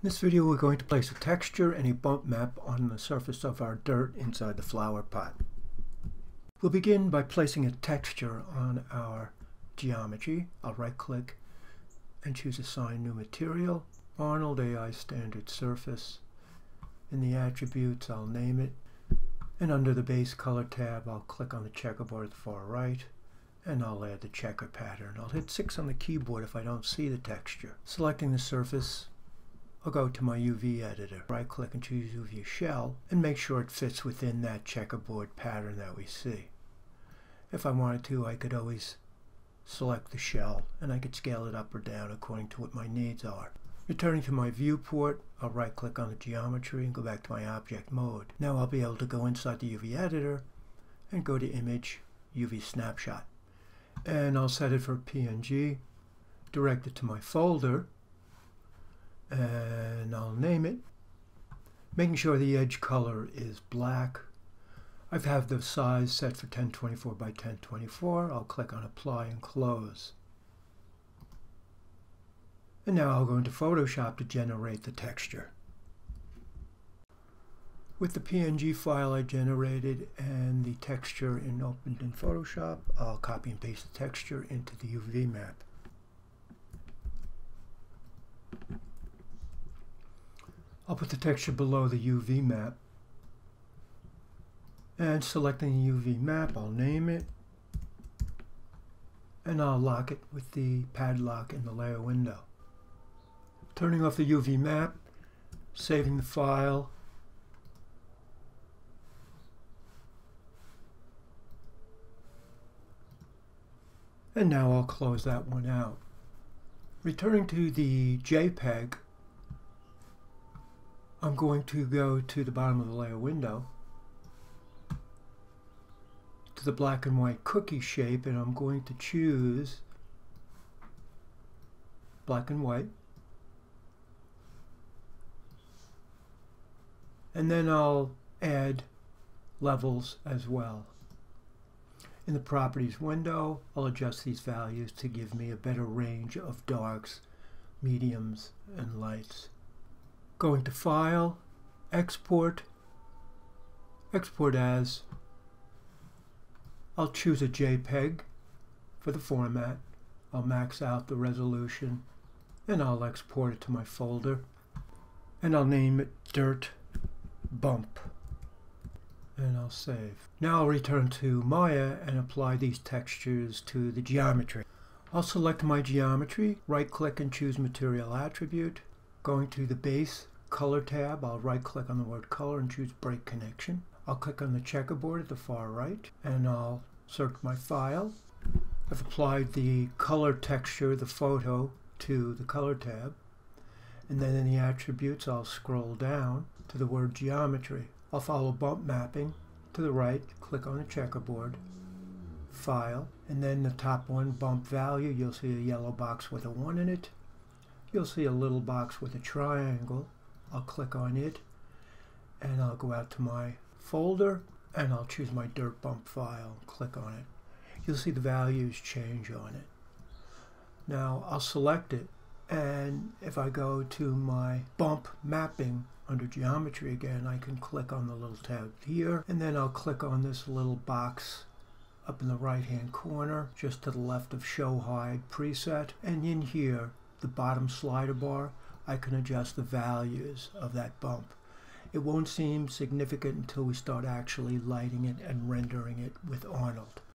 In this video we're going to place a texture and a bump map on the surface of our dirt inside the flower pot. We'll begin by placing a texture on our geometry. I'll right click and choose Assign New Material, Arnold AI Standard Surface. In the attributes I'll name it, and under the base color tab I'll click on the checkerboard at the far right and I'll add the checker pattern. I'll hit 6 on the keyboard if I don't see the texture. Selecting the surface, I'll go to my UV editor, right click and choose UV shell and make sure it fits within that checkerboard pattern that we see. If I wanted to, I could always select the shell and I could scale it up or down according to what my needs are. Returning to my viewport, I'll right click on the geometry and go back to my object mode. Now I'll be able to go inside the UV editor and go to Image, UV Snapshot. And I'll set it for PNG, direct it to my folder, and I'll name it, making sure the edge color is black. I have the size set for 1024 by 1024. I'll click on Apply and Close. And now I'll go into Photoshop to generate the texture. With the PNG file I generated and the texture opened in Photoshop, I'll copy and paste the texture into the UV map. I'll put the texture below the UV map, and selecting the UV map, I'll name it, and I'll lock it with the padlock in the layer window. Turning off the UV map, saving the file, and now I'll close that one out. Returning to the JPEG, I'm going to go to the bottom of the layer window, to the black and white cookie shape, and I'm going to choose black and white. And then I'll add levels as well. In the Properties window, I'll adjust these values to give me a better range of darks, mediums, and lights. Going to File, Export, Export As. I'll choose a JPEG for the format. I'll max out the resolution and I'll export it to my folder. And I'll name it Dirt&Bump. And I'll save. Now I'll return to Maya and apply these textures to the geometry. I'll select my geometry, right click and choose Material Attribute. Going to the Base Color tab, I'll right click on the word color and choose Break Connection. I'll click on the checkerboard at the far right and I'll search my file. I've applied the color texture, the photo, to the color tab. And then in the attributes I'll scroll down to the word geometry. I'll follow bump mapping to the right, click on the checkerboard, file, and then the top one, bump value, you'll see a yellow box with a 1 in it. You'll see a little box with a triangle. I'll click on it and I'll go out to my folder and I'll choose my Dirt&Bump file, click on it. You'll see the values change on it. Now I'll select it, and if I go to my bump mapping under geometry again, I can click on the little tab here, and then I'll click on this little box up in the right hand corner just to the left of Show Hide Preset, and in here, the bottom slider bar, I can adjust the values of that bump. It won't seem significant until we start actually lighting it and rendering it with Arnold.